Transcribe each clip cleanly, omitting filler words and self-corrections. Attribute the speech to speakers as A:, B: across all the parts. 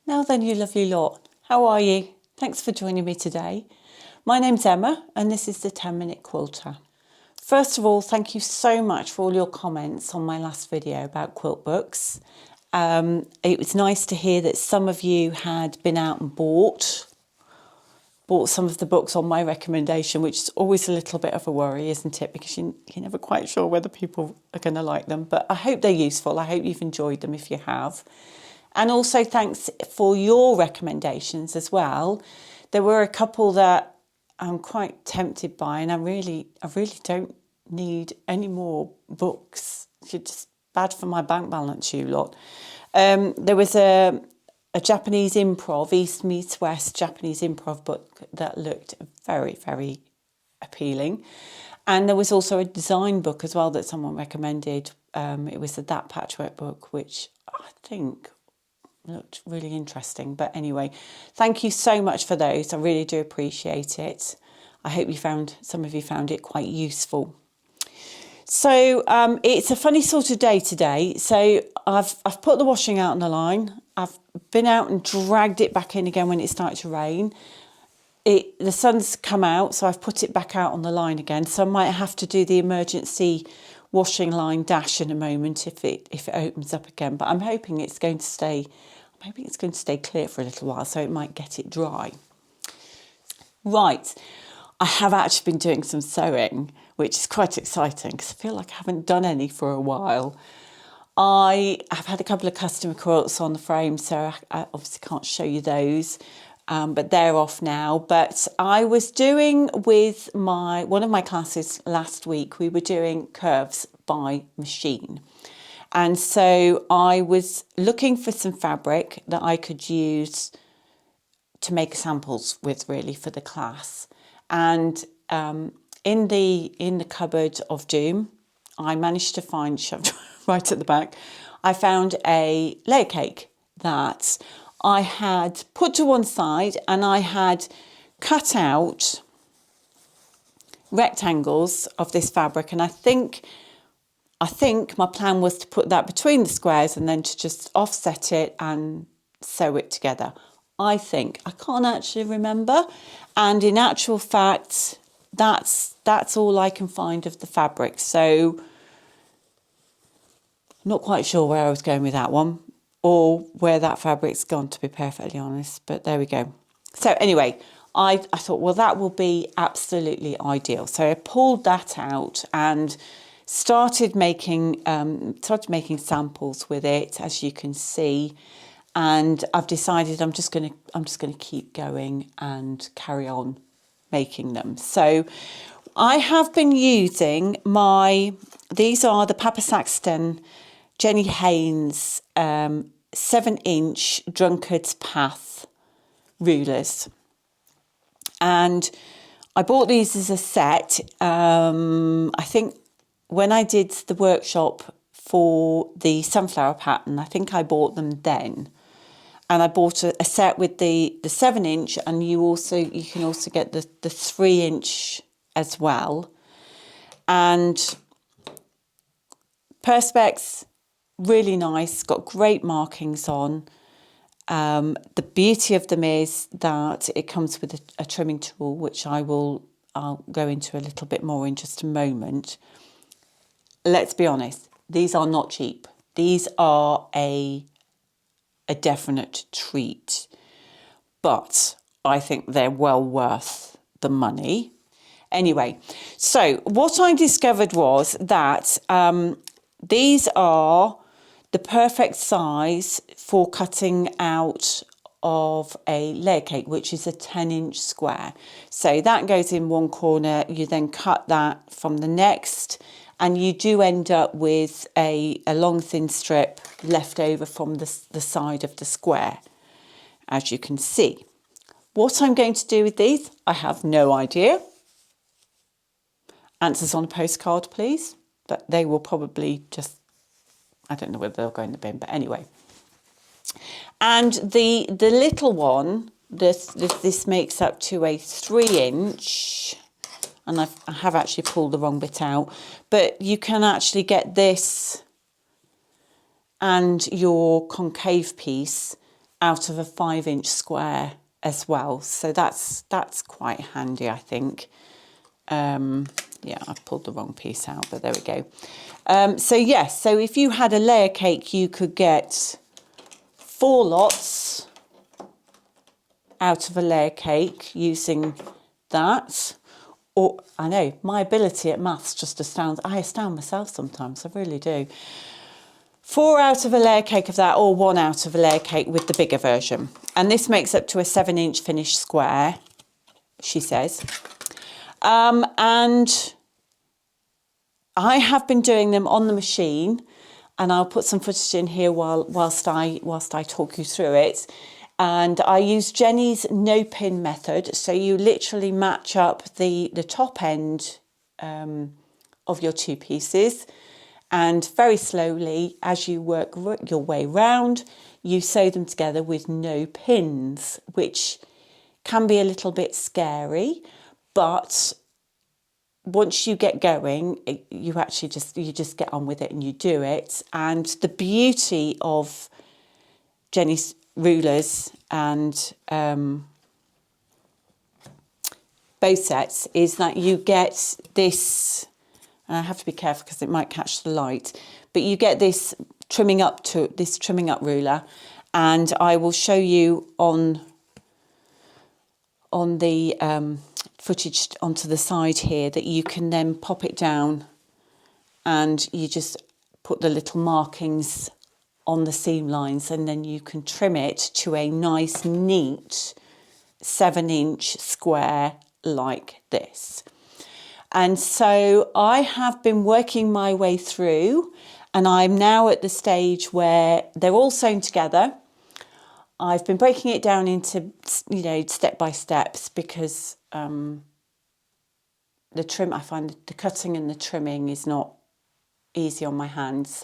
A: Now then, you lovely lot, how are you? Thanks for joining me today. My name's Emma and this is the 10-Minute Quilter. First of all, thank you so much for all your comments on my last video about quilt books. It was nice to hear that some of you had been out and bought some of the books on my recommendation, which is always a little bit of a worry, isn't it? Because you're never quite sure whether people are going to like them. But I hope they're useful. I hope you've enjoyed them if you have. And also thanks for your recommendations as well. There were a couple that I'm quite tempted by, and I really don't need any more books. You're just bad for my bank balance, you lot. There was a Japanese improv, East meets West Japanese improv book that looked very, very appealing. And there was also a design book as well that someone recommended. It was that patchwork book, which I think looked really interesting. But anyway, thank you so much for those. I really do appreciate it. I hope some of you found it quite useful. So it's a funny sort of day today. So I've put the washing out on the line. I've been out and dragged it back in again when it started to rain. The sun's come out, so I've put it back out on the line again. So I might have to do the emergency washing line dash in a moment if it opens up again. But I'm hoping it's going to stay. I'm hoping it's going to stay clear for a little while, so it might get it dry. Right, I have actually been doing some sewing, which is quite exciting because I feel like I haven't done any for a while. I have had a couple of customer quilts on the frame, so I obviously can't show you those. But they're off now. But I was doing with one of my classes last week, we were doing curves by machine. And so I was looking for some fabric that I could use to make samples with, really, for the class. And in the cupboard of doom, I managed to find, shoved right at the back, I found a layer cake that I had put to one side, and I had cut out rectangles of this fabric, and I think my plan was to put that between the squares and then to just offset it and sew it together. I can't actually remember, and in actual fact that's all I can find of the fabric, so I'm not quite sure where I was going with that one, or where that fabric's gone, to be perfectly honest, but there we go. So anyway, I thought, well, that will be absolutely ideal. So I pulled that out and started making samples with it, as you can see. And I've decided I'm just going to keep going and carry on making them. So I have been using these are the Papper Sax Sten Jenny Haynes 7-inch Drunkard's Path rulers, and I bought these as a set. I think when I did the workshop for the sunflower pattern, I think I bought them then, and I bought a set with the 7-inch, and you can also get the 3-inch as well. And perspex, really nice, got great markings on. The beauty of them is that it comes with a trimming tool, which I'll go into a little bit more in just a moment. Let's be honest, these are not cheap. These are a definite treat, but I think they're well worth the money. Anyway, so what I discovered was that these are the perfect size for cutting out of a layer cake, which is a 10-inch square. So that goes in one corner, you then cut that from the next, and you do end up with a long thin strip left over from the side of the square, as you can see. What I'm going to do with these, I have no idea. Answers on a postcard, please. But they will probably just, I don't know whether they'll go in the bin, but anyway. And the little one, this makes up to a 3-inch, and I have actually pulled the wrong bit out, but you can actually get this and your concave piece out of a 5-inch square as well. So that's quite handy, I think. Yeah, I pulled the wrong piece out, but there we go. So yes, so if you had a layer cake, you could get 4 lots out of a layer cake using that. Or, I know, my ability at maths just astounds. I astound myself sometimes, I really do. 4 out of a layer cake of that, or 1 out of a layer cake with the bigger version. And this makes up to a 7-inch finished square, she says. And I have been doing them on the machine, and I'll put some footage in here whilst I talk you through it. And I use Jenny's no pin method. So you literally match up the top end of your 2 pieces, and very slowly, as you work your way round, you sew them together with no pins, which can be a little bit scary, but once you get going, you just get on with it and you do it. And the beauty of Jenny's rulers and bow sets is that you get this, and I have to be careful because it might catch the light, but you get this trimming up ruler, and I will show you on the footage onto the side here that you can then pop it down and you just put the little markings on the seam lines, and then you can trim it to a nice neat 7-inch square like this. And so I have been working my way through, and I'm now at the stage where they're all sewn together. I've been breaking it down into, step by steps, because the trim, I find the cutting and the trimming is not easy on my hands.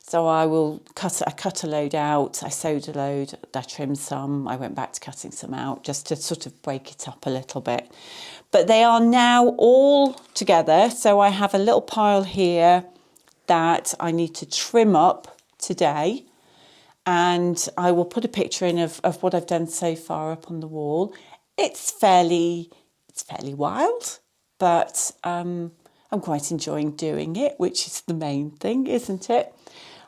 A: So I will cut a load out, I sewed a load, I trimmed some, I went back to cutting some out just to sort of break it up a little bit. But they are now all together. So I have a little pile here that I need to trim up today. And I will put a picture in of what I've done so far up on the wall. It's fairly wild, but I'm quite enjoying doing it, which is the main thing, isn't it?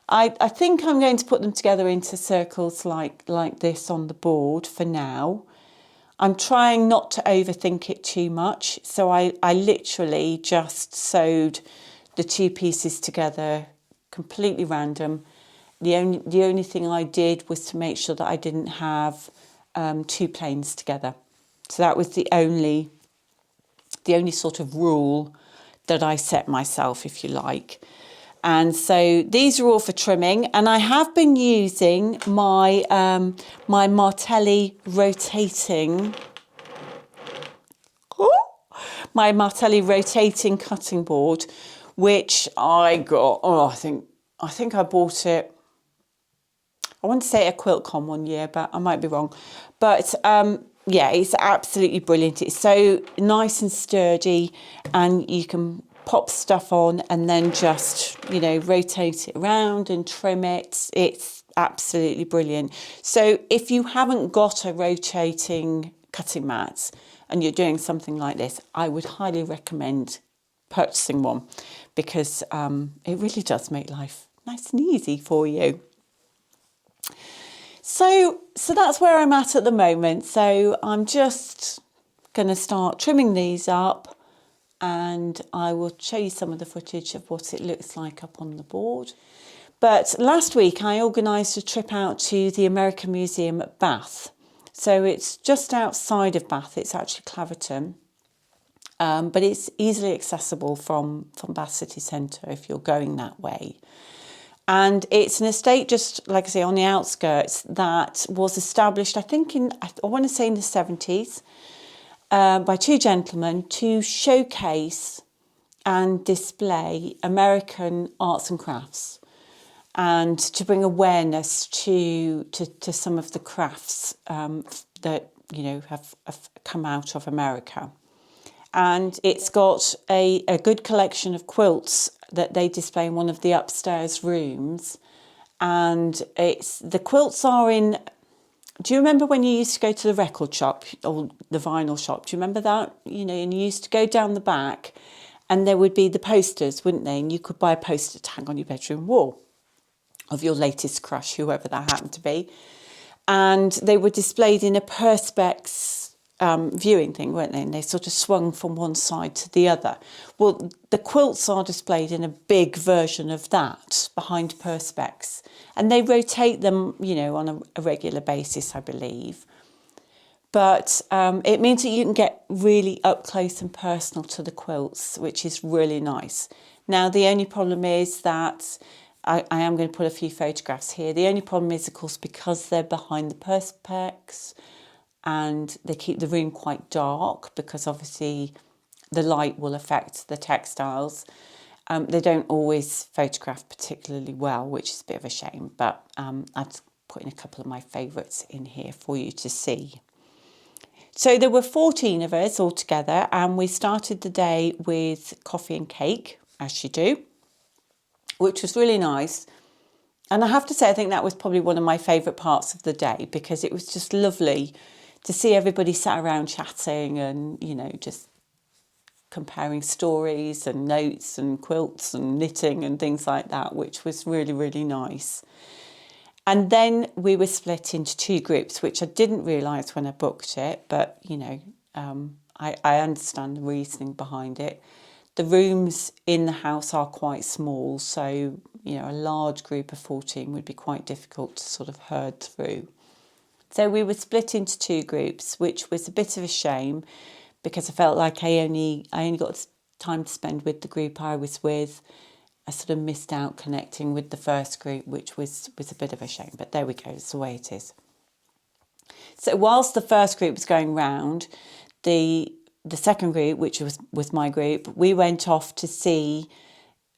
A: I think I'm going to put them together into circles like this on the board for now. I'm trying not to overthink it too much. So I literally just sewed the 2 pieces together completely random. The only thing I did was to make sure that I didn't have 2 planes together. So that was the only sort of rule that I set myself, if you like. And so these are all for trimming, and I have been using my my Martelli rotating cutting board, which I got. I think I bought it. I want to say at QuiltCon one year, but I might be wrong. But yeah, it's absolutely brilliant. It's so nice and sturdy, and you can pop stuff on and then just, rotate it around and trim it. It's absolutely brilliant. So if you haven't got a rotating cutting mat and you're doing something like this, I would highly recommend purchasing one, because it really does make life nice and easy for you. So that's where I'm at the moment. So I'm just going to start trimming these up, and I will show you some of the footage of what it looks like up on the board. But last week I organised a trip out to the American Museum at Bath. So it's just outside of Bath, it's actually Claverton. But it's easily accessible from Bath City Centre if you're going that way. And it's an estate, just like I say, on the outskirts, that was established, I think I want to say in the 70s, by 2 gentlemen to showcase and display American arts and crafts, and to bring awareness to some of the crafts that have come out of America. And it's got a good collection of quilts that they display in one of the upstairs rooms, and the quilts are in Do you remember when you used to go to the record shop or the vinyl shop? Do you remember that? You know, and you used to go down the back and there would be the posters, wouldn't they? And you could buy a poster to hang on your bedroom wall of your latest crush, whoever that happened to be. And they were displayed in a perspex viewing thing, weren't they? And they sort of swung from one side to the other. Well, the quilts are displayed in a big version of that behind perspex. And they rotate them, you know, on a regular basis, I believe. But it means that you can get really up close and personal to the quilts, which is really nice. Now, the only problem is that I am going to put a few photographs here. The only problem is, of course, because they're behind the perspex and they keep the room quite dark because obviously the light will affect the textiles. They don't always photograph particularly well, which is a bit of a shame, but I've put in a couple of my favourites in here for you to see. So there were 14 of us all together, and we started the day with coffee and cake, as you do, which was really nice. And I have to say, I think that was probably one of my favourite parts of the day because it was just lovely to see everybody sat around chatting and, you know, just comparing stories and notes and quilts and knitting and things like that, which was really, really nice. And then we were split into two groups, which I didn't realise when I booked it, but, you know, I understand the reasoning behind it. The rooms in the house are quite small, so, you know, a large group of 14 would be quite difficult to sort of herd through. So we were split into two groups, which was a bit of a shame because I felt like I only got time to spend with the group I was with. I sort of missed out connecting with the first group, which was a bit of a shame, but there we go, it's the way it is. So whilst the first group was going round, the second group, which was my group, we went off to see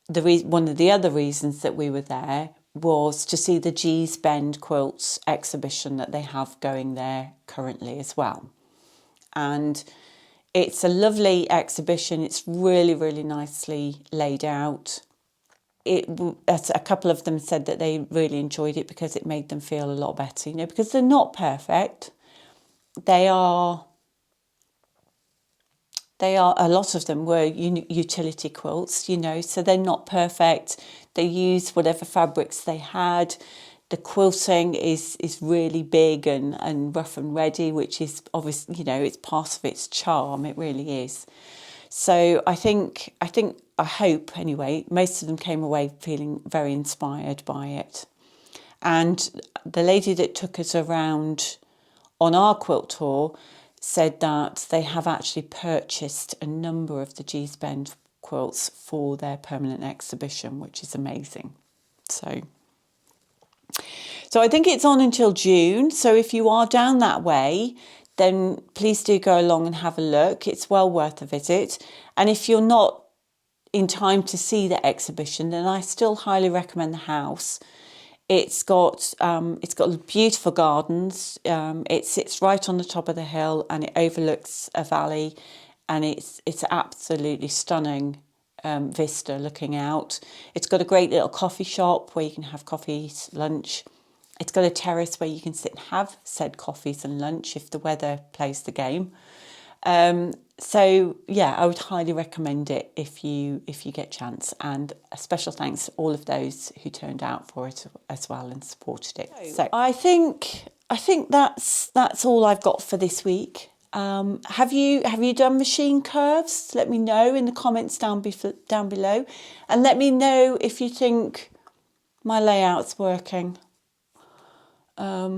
A: one of the other reasons that we were there was to see the G's Bend quilts exhibition that they have going there currently as well. And it's a lovely exhibition. It's really, really nicely laid out. A couple of them said that they really enjoyed it because it made them feel a lot better, you know, because they're not perfect. They are, a lot of them were utility quilts, you know, so they're not perfect. They used whatever fabrics they had. The quilting is really big and rough and ready, which is obviously, you know, it's part of its charm. It really is. So I hope anyway, most of them came away feeling very inspired by it. And the lady that took us around on our quilt tour said that they have actually purchased a number of the G's Bend quilts for their permanent exhibition, which is amazing. So I think it's on until June. So if you are down that way, then please do go along and have a look. It's well worth a visit. And if you're not in time to see the exhibition, then I still highly recommend the house. It's got beautiful gardens. It sits right on the top of the hill and it overlooks a valley, and it's absolutely stunning vista looking out. It's got a great little coffee shop where you can have coffee, lunch. It's got a terrace where you can sit and have said coffees and lunch if the weather plays the game. So yeah, I would highly recommend it if you get a chance, and a special thanks to all of those who turned out for it as well and supported it. So I think that's all I've got for this week. Have you done machine curves? Let me know in the comments down below, and let me know if you think my layout's working. I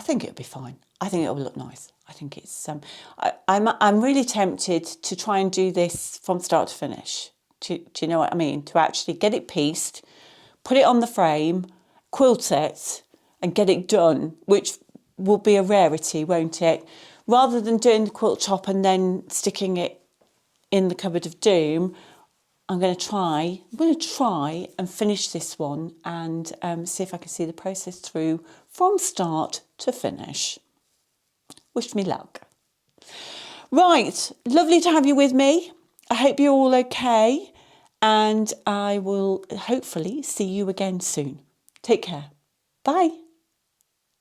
A: think it'll be fine. I think it'll look nice. I think it's I'm really tempted to try and do this from start to finish. Do you know what I mean? To actually get it pieced, put it on the frame, quilt it, and get it done, which will be a rarity, won't it? Rather than doing the quilt top and then sticking it in the cupboard of doom, I'm going to try and finish this one and see if I can see the process through from start to finish. Wish me luck. Right, lovely to have you with me. I hope you're all okay, and I will hopefully see you again soon. Take care. Bye.